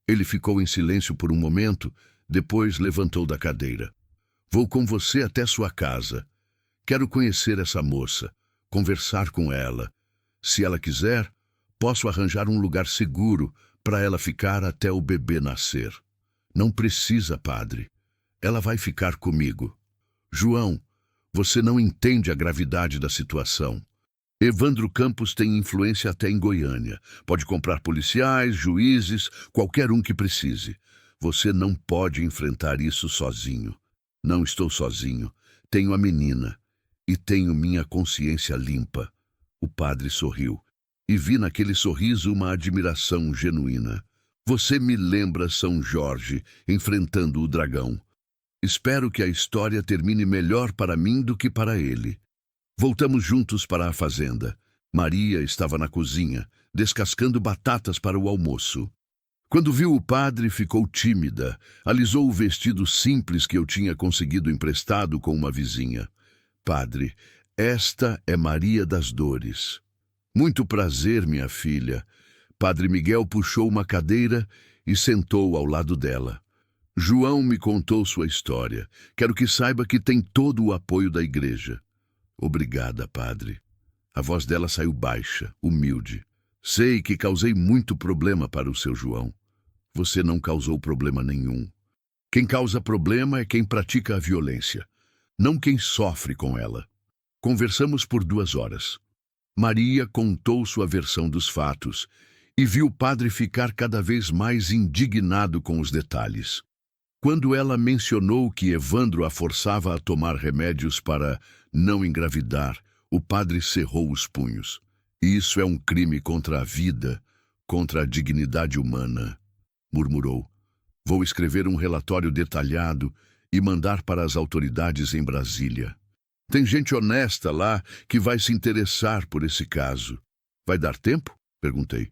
Speaker 1: Ele ficou em silêncio por um momento, depois levantou da cadeira. Vou com você até sua casa. Quero conhecer essa moça, conversar com ela. Se ela quiser, posso arranjar um lugar seguro para ela ficar até o bebê nascer. Não precisa, padre. Ela vai ficar comigo. João, você não entende a gravidade da situação. Evandro Campos tem influência até em Goiânia. Pode comprar policiais, juízes, qualquer um que precise. Você não pode enfrentar isso sozinho. Não estou sozinho. Tenho a menina. E tenho minha consciência limpa. O padre sorriu. E vi naquele sorriso uma admiração genuína. Você me lembra São Jorge enfrentando o dragão. Espero que a história termine melhor para mim do que para ele. Voltamos juntos para a fazenda. Maria estava na cozinha, descascando batatas para o almoço. Quando viu o padre, ficou tímida, alisou o vestido simples que eu tinha conseguido emprestado com uma vizinha. Padre, esta é Maria das Dores. Muito prazer, minha filha. Padre Miguel puxou uma cadeira e sentou ao lado dela. João me contou sua história. Quero que saiba que tem todo o apoio da igreja. Obrigada, padre. A voz dela saiu baixa, humilde. Sei que causei muito problema para o seu João. Você não causou problema nenhum. Quem causa problema é quem pratica a violência, não quem sofre com ela. Conversamos por 2 horas. Maria contou sua versão dos fatos e viu o padre ficar cada vez mais indignado com os detalhes. Quando ela mencionou que Evandro a forçava a tomar remédios para não engravidar, o padre cerrou os punhos. Isso é um crime contra a vida, contra a dignidade humana, murmurou. Vou escrever um relatório detalhado e mandar para as autoridades em Brasília. Tem gente honesta lá que vai se interessar por esse caso. Vai dar tempo? Perguntei.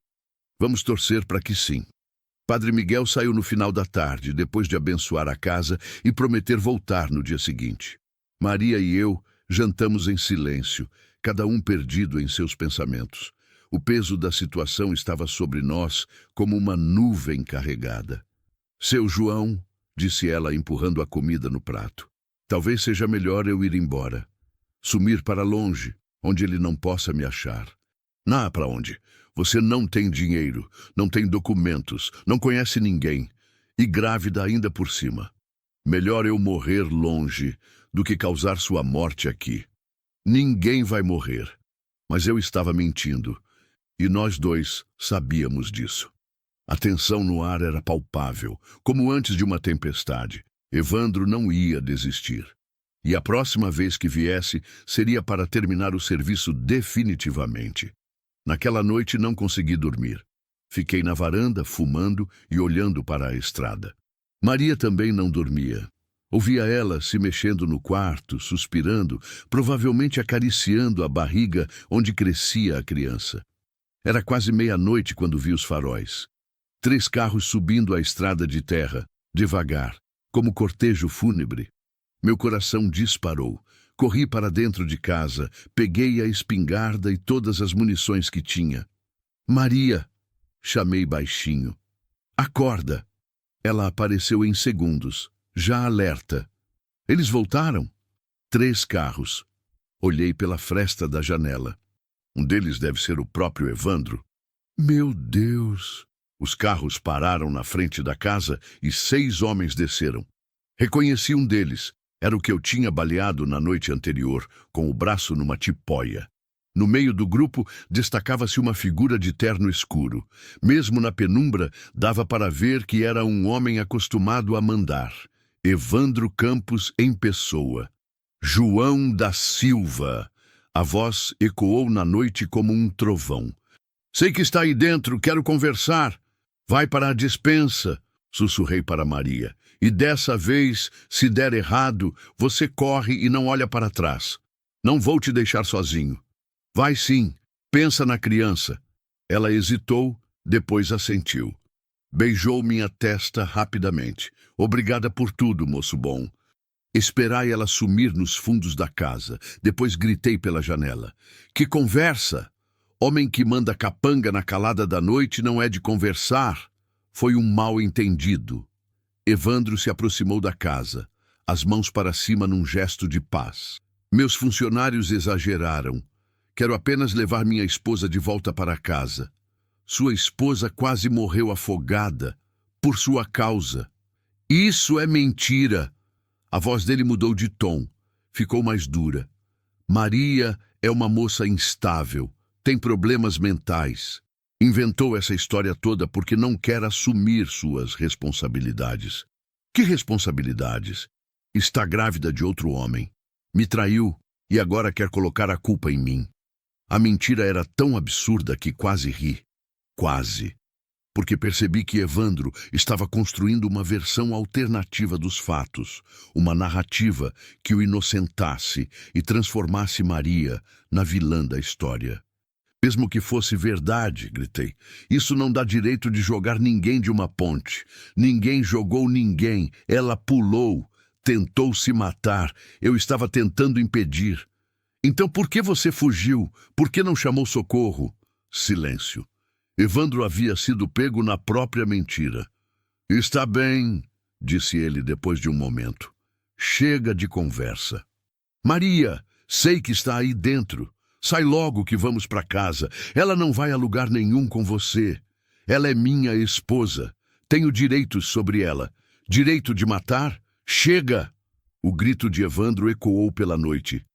Speaker 1: Vamos torcer para que sim. Padre Miguel saiu no final da tarde, depois de abençoar a casa e prometer voltar no dia seguinte. Maria e eu jantamos em silêncio, cada um perdido em seus pensamentos. O peso da situação estava sobre nós como uma nuvem carregada. Seu João, disse ela, empurrando a comida no prato. Talvez seja melhor eu ir embora. Sumir para longe, onde ele não possa me achar. Não, para onde? Você não tem dinheiro, não tem documentos, não conhece ninguém. E grávida ainda por cima. Melhor eu morrer longe do que causar sua morte aqui. Ninguém vai morrer. Mas eu estava mentindo. E nós dois sabíamos disso. A tensão no ar era palpável, como antes de uma tempestade. Evandro não ia desistir. E a próxima vez que viesse seria para terminar o serviço definitivamente. Naquela noite não consegui dormir. Fiquei na varanda, fumando e olhando para a estrada. Maria também não dormia. Ouvia ela se mexendo no quarto, suspirando, provavelmente acariciando a barriga onde crescia a criança. Era quase meia-noite quando vi os faróis. 3 carros subindo a estrada de terra, devagar, como cortejo fúnebre. Meu coração disparou. Corri para dentro de casa, peguei a espingarda e todas as munições que tinha. Maria! Chamei baixinho. Acorda! Ela apareceu em segundos, já alerta. Eles voltaram? 3 carros. Olhei pela fresta da janela. Um deles deve ser o próprio Evandro. Meu Deus! Os carros pararam na frente da casa e 6 homens desceram. Reconheci um deles. Era o que eu tinha baleado na noite anterior, com o braço numa tipóia. No meio do grupo destacava-se uma figura de terno escuro. Mesmo na penumbra, dava para ver que era um homem acostumado a mandar. Evandro Campos em pessoa. João da Silva. A voz ecoou na noite como um trovão. Sei que está aí dentro, quero conversar. Vai para a despensa, sussurrei para Maria. E dessa vez, se der errado, você corre e não olha para trás. Não vou te deixar sozinho. Vai sim, pensa na criança. Ela hesitou, depois assentiu. Beijou minha testa rapidamente. Obrigada por tudo, moço bom. Esperai ela sumir nos fundos da casa. Depois gritei pela janela. Que conversa! Homem que manda capanga na calada da noite não é de conversar. Foi um mal-entendido. Evandro se aproximou da casa, as mãos para cima num gesto de paz. Meus funcionários exageraram. Quero apenas levar minha esposa de volta para casa. Sua esposa quase morreu afogada, por sua causa. Isso é mentira! A voz dele mudou de tom, ficou mais dura. Maria é uma moça instável, tem problemas mentais. Inventou essa história toda porque não quer assumir suas responsabilidades. Que responsabilidades? Está grávida de outro homem. Me traiu e agora quer colocar a culpa em mim. A mentira era tão absurda que quase ri. Quase. Porque percebi que Evandro estava construindo uma versão alternativa dos fatos, uma narrativa que o inocentasse e transformasse Maria na vilã da história. Mesmo que fosse verdade, gritei. Isso não dá direito de jogar ninguém de uma ponte. Ninguém jogou ninguém. Ela pulou, tentou se matar. Eu estava tentando impedir. Então por que você fugiu? Por que não chamou socorro? Silêncio. Evandro havia sido pego na própria mentira. Está bem, disse ele depois de um momento. Chega de conversa. Maria, sei que está aí dentro. Sai logo que vamos para casa. Ela não vai a lugar nenhum com você. Ela é minha esposa. Tenho direitos sobre ela. Direito de matar? Chega! O grito de Evandro ecoou pela noite.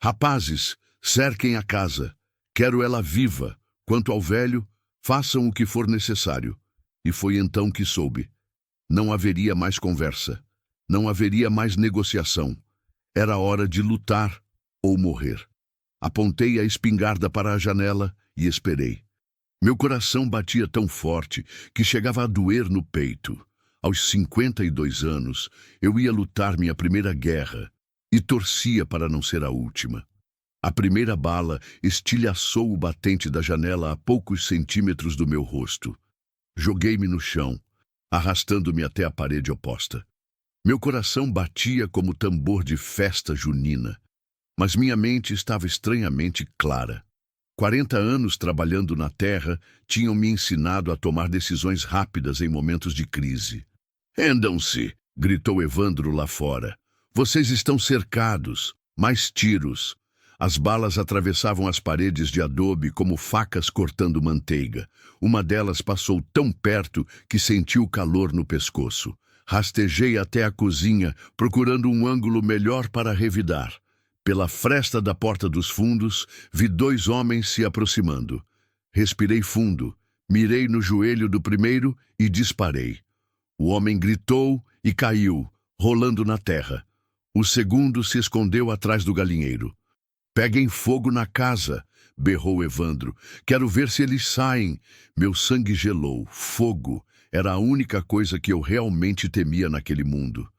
Speaker 1: Rapazes, cerquem a casa. Quero ela viva. Quanto ao velho, façam o que for necessário. E foi então que soube. Não haveria mais conversa. Não haveria mais negociação. Era hora de lutar ou morrer. Apontei a espingarda para a janela e esperei. Meu coração batia tão forte que chegava a doer no peito. Aos 52 anos, eu ia lutar minha primeira guerra e torcia para não ser a última. A primeira bala estilhaçou o batente da janela a poucos centímetros do meu rosto. Joguei-me no chão, arrastando-me até a parede oposta. Meu coração batia como tambor de festa junina. Mas minha mente estava estranhamente clara. 40 anos trabalhando na terra tinham me ensinado a tomar decisões rápidas em momentos de crise. Rendam-se, gritou Evandro lá fora. Vocês estão cercados. Mais tiros. As balas atravessavam as paredes de adobe como facas cortando manteiga. Uma delas passou tão perto que senti o calor no pescoço. Rastejei até a cozinha, procurando um ângulo melhor para revidar. Pela fresta da porta dos fundos, vi 2 homens se aproximando. Respirei fundo, mirei no joelho do primeiro e disparei. O homem gritou e caiu, rolando na terra. O segundo se escondeu atrás do galinheiro. Peguem fogo na casa, berrou Evandro. Quero ver se eles saem. Meu sangue gelou. Fogo era a única coisa que eu realmente temia naquele mundo.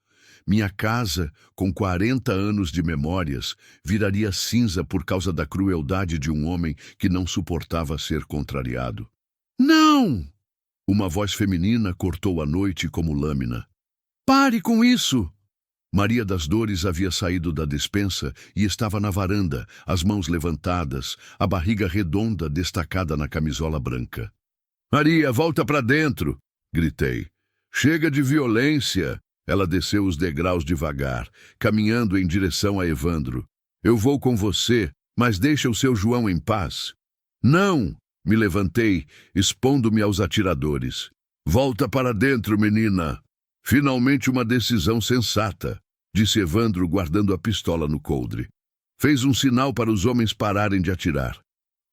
Speaker 1: Minha casa, com 40 anos de memórias, viraria cinza por causa da crueldade de um homem que não suportava ser contrariado. Não! Uma voz feminina cortou a noite como lâmina. Pare com isso! Maria das Dores havia saído da despensa e estava na varanda, as mãos levantadas, a barriga redonda destacada na camisola branca. Maria, volta para dentro! Gritei. Chega de violência! Ela desceu os degraus devagar, caminhando em direção a Evandro. Eu vou com você, mas deixa o seu João em paz. Não! Me levantei, expondo-me aos atiradores. Volta para dentro, menina. Finalmente uma decisão sensata, disse Evandro guardando a pistola no coldre. Fez um sinal para os homens pararem de atirar.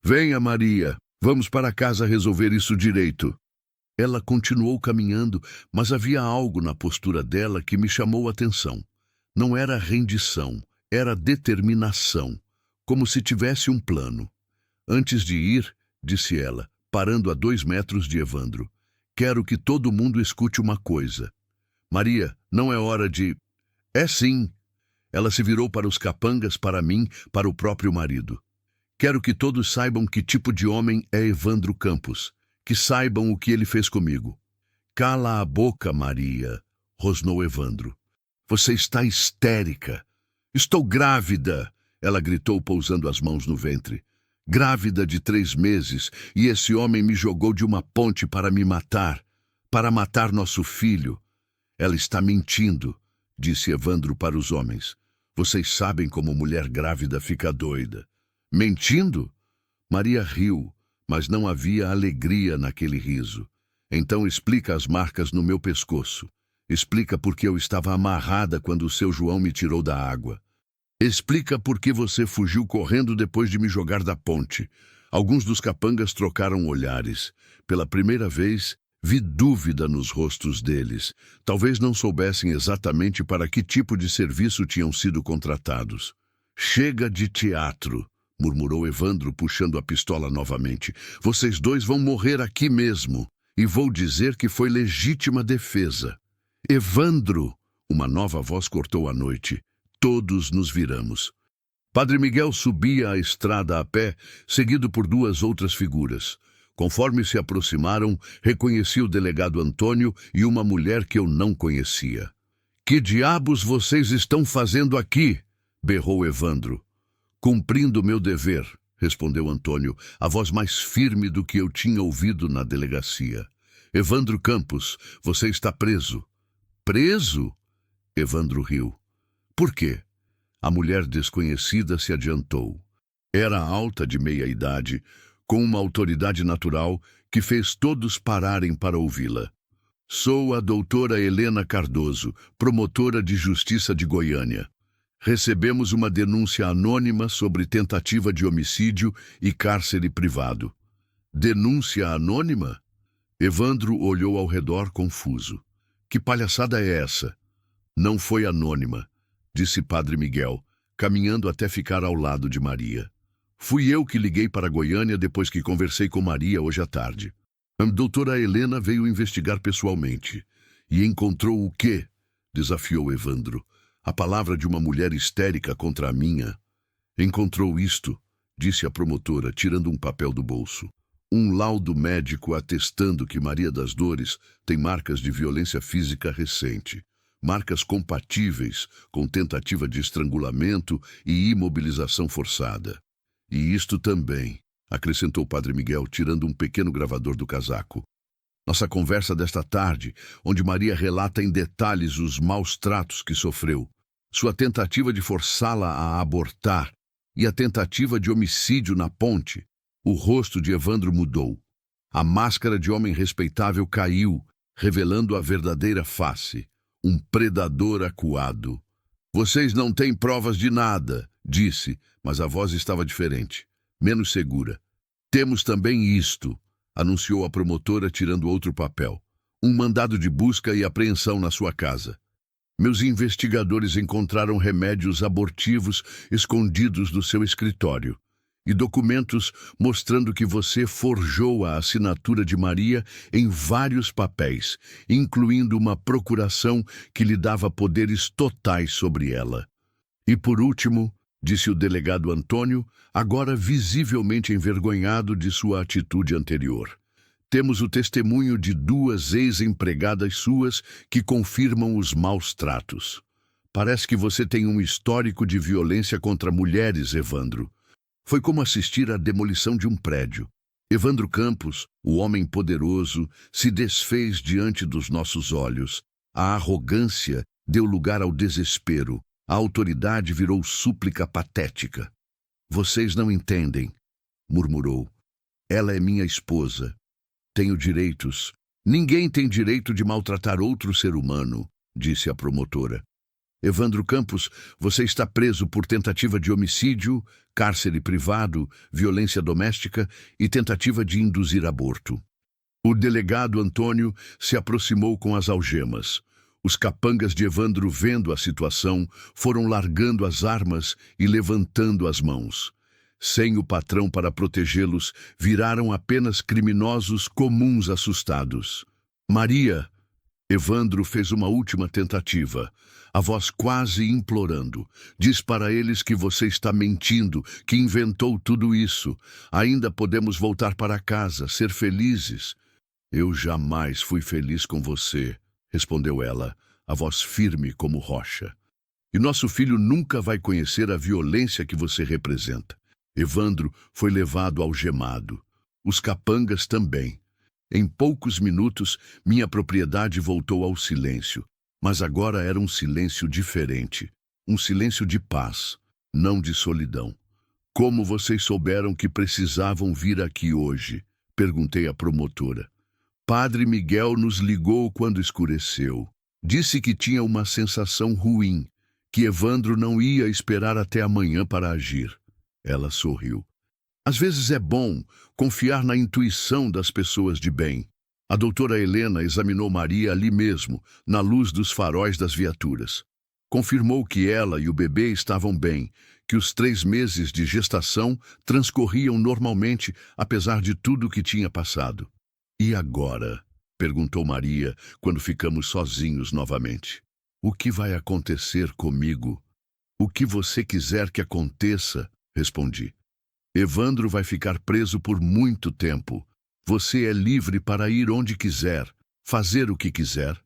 Speaker 1: Venha, Maria, vamos para casa resolver isso direito. Ela continuou caminhando, mas havia algo na postura dela que me chamou a atenção. Não era rendição, era determinação, como se tivesse um plano. Antes de ir, disse ela, parando a 2 metros de Evandro, quero que todo mundo escute uma coisa. Maria, não é hora de... É sim. Ela se virou para os capangas, para mim, para o próprio marido. Quero que todos saibam que tipo de homem é Evandro Campos. Que saibam o que ele fez comigo. Cala a boca, Maria, rosnou Evandro. Você está histérica. Estou grávida, ela gritou pousando as mãos no ventre. Grávida de 3 meses, e esse homem me jogou de uma ponte para me matar, para matar nosso filho. Ela está mentindo, disse Evandro para os homens. Vocês sabem como mulher grávida fica doida. Mentindo? Maria riu. Mas não havia alegria naquele riso. Então explica as marcas no meu pescoço. Explica por que eu estava amarrada quando o seu João me tirou da água. Explica por que você fugiu correndo depois de me jogar da ponte. Alguns dos capangas trocaram olhares. Pela primeira vez, vi dúvida nos rostos deles. Talvez não soubessem exatamente para que tipo de serviço tinham sido contratados. Chega de teatro, murmurou Evandro, puxando a pistola novamente. Vocês 2 vão morrer aqui mesmo. E vou dizer que foi legítima defesa. Evandro! Uma nova voz cortou a noite. Todos nos viramos. Padre Miguel subia a estrada a pé, seguido por duas outras figuras. Conforme se aproximaram, reconheci o delegado Antônio e uma mulher que eu não conhecia. "Que diabos vocês estão fazendo aqui?" berrou Evandro. "Cumprindo meu dever", respondeu Antônio, a voz mais firme do que eu tinha ouvido na delegacia. "Evandro Campos, você está preso." "Preso?" Evandro riu. "Por quê?" A mulher desconhecida se adiantou. Era alta, de meia idade, com uma autoridade natural que fez todos pararem para ouvi-la. "Sou a doutora Helena Cardoso, promotora de justiça de Goiânia. Recebemos uma denúncia anônima sobre tentativa de homicídio e cárcere privado." "Denúncia anônima?" Evandro olhou ao redor confuso. "Que palhaçada é essa?" "Não foi anônima", disse Padre Miguel, caminhando até ficar ao lado de Maria. "Fui eu que liguei para Goiânia depois que conversei com Maria hoje à tarde. A doutora Helena veio investigar pessoalmente. E encontrou o quê?" desafiou Evandro. "A palavra de uma mulher histérica contra a minha." "Encontrou isto", disse a promotora, tirando um papel do bolso. "Um laudo médico atestando que Maria das Dores tem marcas de violência física recente. Marcas compatíveis com tentativa de estrangulamento e imobilização forçada. E isto também", acrescentou Padre Miguel, tirando um pequeno gravador do casaco. "Nossa conversa desta tarde, onde Maria relata em detalhes os maus tratos que sofreu, sua tentativa de forçá-la a abortar e a tentativa de homicídio na ponte." O rosto de Evandro mudou. A máscara de homem respeitável caiu, revelando a verdadeira face. Um predador acuado. "Vocês não têm provas de nada", disse, mas a voz estava diferente, menos segura. "Temos também isto", anunciou a promotora, tirando outro papel. "Um mandado de busca e apreensão na sua casa. Meus investigadores encontraram remédios abortivos escondidos no seu escritório e documentos mostrando que você forjou a assinatura de Maria em vários papéis, incluindo uma procuração que lhe dava poderes totais sobre ela. E por último", disse o delegado Antônio, agora visivelmente envergonhado de sua atitude anterior, "temos o testemunho de duas ex-empregadas suas que confirmam os maus tratos. Parece que você tem um histórico de violência contra mulheres, Evandro. Foi como assistir à demolição de um prédio. Evandro Campos, o homem poderoso, se desfez diante dos nossos olhos. A arrogância deu lugar ao desespero. A autoridade virou súplica patética." "Vocês não entendem", murmurou. "Ela é minha esposa. Tenho direitos." "Ninguém tem direito de maltratar outro ser humano", disse a promotora. "Evandro Campos, você está preso por tentativa de homicídio, cárcere privado, violência doméstica e tentativa de induzir aborto." O delegado Antônio se aproximou com as algemas. Os capangas de Evandro, vendo a situação, foram largando as armas e levantando as mãos. Sem o patrão para protegê-los, viraram apenas criminosos comuns assustados. "Maria!" Evandro fez uma última tentativa, a voz quase implorando. "Diz para eles que você está mentindo, que inventou tudo isso. Ainda podemos voltar para casa, ser felizes." "Eu jamais fui feliz com você", respondeu ela, a voz firme como rocha. "E nosso filho nunca vai conhecer a violência que você representa." Evandro foi levado algemado. Os capangas também. Em poucos minutos, minha propriedade voltou ao silêncio. Mas agora era um silêncio diferente. Um silêncio de paz, não de solidão. "Como vocês souberam que precisavam vir aqui hoje?" perguntei à promotora. "Padre Miguel nos ligou quando escureceu. Disse que tinha uma sensação ruim, que Evandro não ia esperar até amanhã para agir." Ela sorriu. "Às vezes é bom confiar na intuição das pessoas de bem." A doutora Helena examinou Maria ali mesmo, na luz dos faróis das viaturas. Confirmou que ela e o bebê estavam bem, que os 3 meses de gestação transcorriam normalmente, apesar de tudo o que tinha passado. "E agora?" perguntou Maria, quando ficamos sozinhos novamente. "O que vai acontecer comigo?" O que você quiser que aconteça, respondi. Evandro vai ficar preso por muito tempo. Você é livre para ir onde quiser, fazer o que quiser.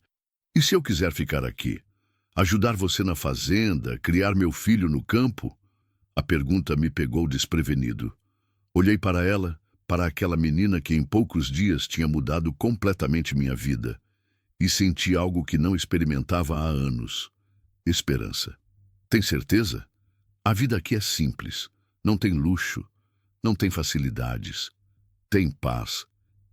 Speaker 1: E se eu quiser ficar aqui? Ajudar você na fazenda, criar meu filho no campo? A pergunta me pegou desprevenido. Olhei para ela, para aquela menina que em poucos dias tinha mudado completamente minha vida, e senti algo que não experimentava há anos: esperança. Tem certeza? A vida aqui é simples. Não tem luxo, não tem facilidades. Tem paz,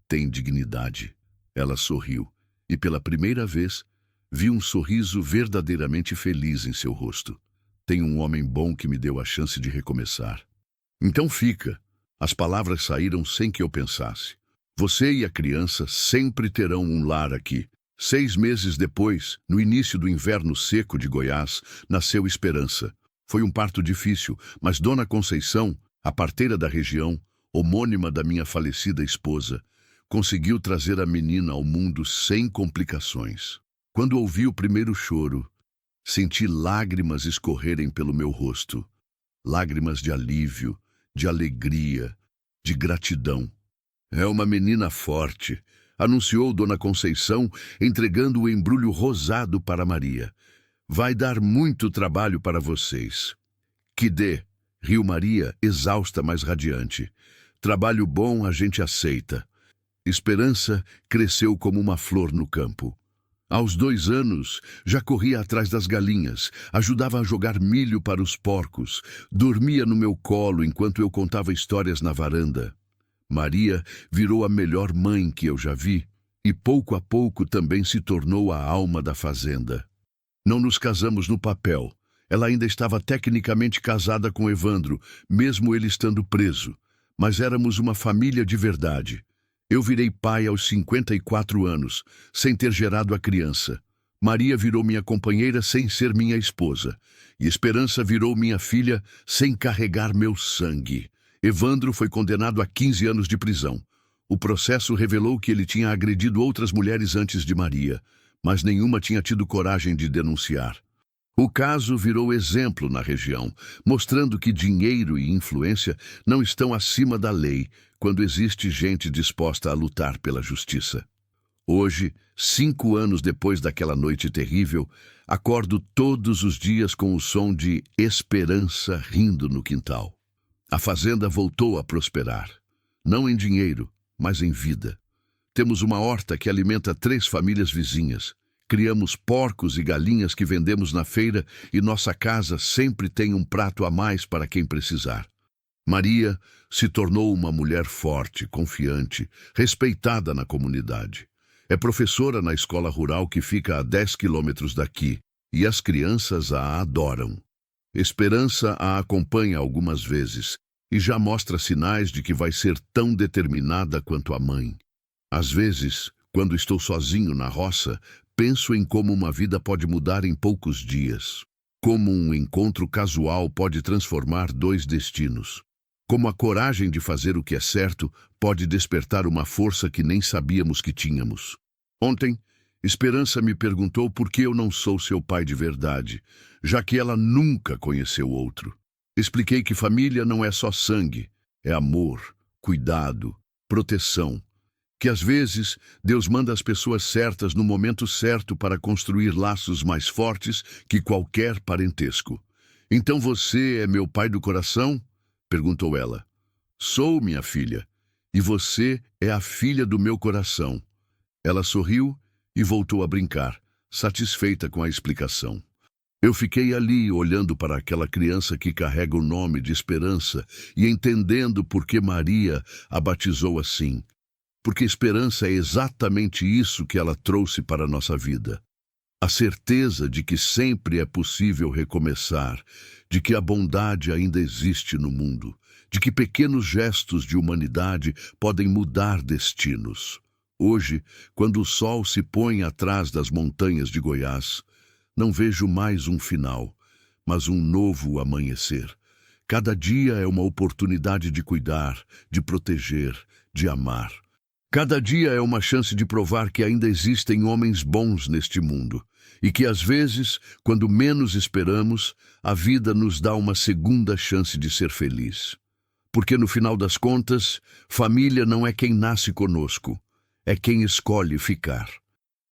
Speaker 1: tem dignidade. Ela sorriu, e pela primeira vez, vi um sorriso verdadeiramente feliz em seu rosto. Tem um homem bom que me deu a chance de recomeçar. Então fica. As palavras saíram sem que eu pensasse. Você e a criança sempre terão um lar aqui. 6 meses depois, no início do inverno seco de Goiás, nasceu Esperança. Foi um parto difícil, mas Dona Conceição, a parteira da região, homônima da minha falecida esposa, conseguiu trazer a menina ao mundo sem complicações. Quando ouvi o primeiro choro, senti lágrimas escorrerem pelo meu rosto. Lágrimas de alívio, de alegria, de gratidão. É uma menina forte, anunciou Dona Conceição, entregando o embrulho rosado para Maria. Vai dar muito trabalho para vocês. Que dê, riu Maria, exausta, mas radiante. Trabalho bom a gente aceita. Esperança cresceu como uma flor no campo. Aos 2 anos, já corria atrás das galinhas, ajudava a jogar milho para os porcos, dormia no meu colo enquanto eu contava histórias na varanda. Maria virou a melhor mãe que eu já vi, e pouco a pouco também se tornou a alma da fazenda. Não nos casamos no papel. Ela ainda estava tecnicamente casada com Evandro, mesmo ele estando preso. Mas éramos uma família de verdade. Eu virei pai aos 54 anos, sem ter gerado a criança. Maria virou minha companheira sem ser minha esposa. E Esperança virou minha filha sem carregar meu sangue. Evandro foi condenado a 15 anos de prisão. O processo revelou que ele tinha agredido outras mulheres antes de Maria, mas nenhuma tinha tido coragem de denunciar. O caso virou exemplo na região, mostrando que dinheiro e influência não estão acima da lei quando existe gente disposta a lutar pela justiça. Hoje, 5 anos depois daquela noite terrível, acordo todos os dias com o som de Esperança rindo no quintal. A fazenda voltou a prosperar, não em dinheiro, mas em vida. Temos uma horta que alimenta 3 famílias vizinhas. Criamos porcos e galinhas que vendemos na feira e nossa casa sempre tem um prato a mais para quem precisar. Maria se tornou uma mulher forte, confiante, respeitada na comunidade. É professora na escola rural que fica a 10 quilômetros daqui e as crianças a adoram. Esperança a acompanha algumas vezes e já mostra sinais de que vai ser tão determinada quanto a mãe. Às vezes, quando estou sozinho na roça, penso em como uma vida pode mudar em poucos dias. Como um encontro casual pode transformar 2 destinos. Como a coragem de fazer o que é certo pode despertar uma força que nem sabíamos que tínhamos. Ontem, Esperança me perguntou por que eu não sou seu pai de verdade, já que ela nunca conheceu outro. Expliquei que família não é só sangue, é amor, cuidado, proteção. Que às vezes Deus manda as pessoas certas no momento certo para construir laços mais fortes que qualquer parentesco. Então você é meu pai do coração? Perguntou ela. Sou, minha filha, e você é a filha do meu coração. Ela sorriu e voltou a brincar, satisfeita com a explicação. Eu fiquei ali olhando para aquela criança que carrega o nome de Esperança e entendendo por que Maria a batizou assim. Porque esperança é exatamente isso que ela trouxe para a nossa vida. A certeza de que sempre é possível recomeçar, de que a bondade ainda existe no mundo, de que pequenos gestos de humanidade podem mudar destinos. Hoje, quando o sol se põe atrás das montanhas de Goiás, não vejo mais um final, mas um novo amanhecer. Cada dia é uma oportunidade de cuidar, de proteger, de amar. Cada dia é uma chance de provar que ainda existem homens bons neste mundo e que, às vezes, quando menos esperamos, a vida nos dá uma segunda chance de ser feliz. Porque, no final das contas, família não é quem nasce conosco, é quem escolhe ficar.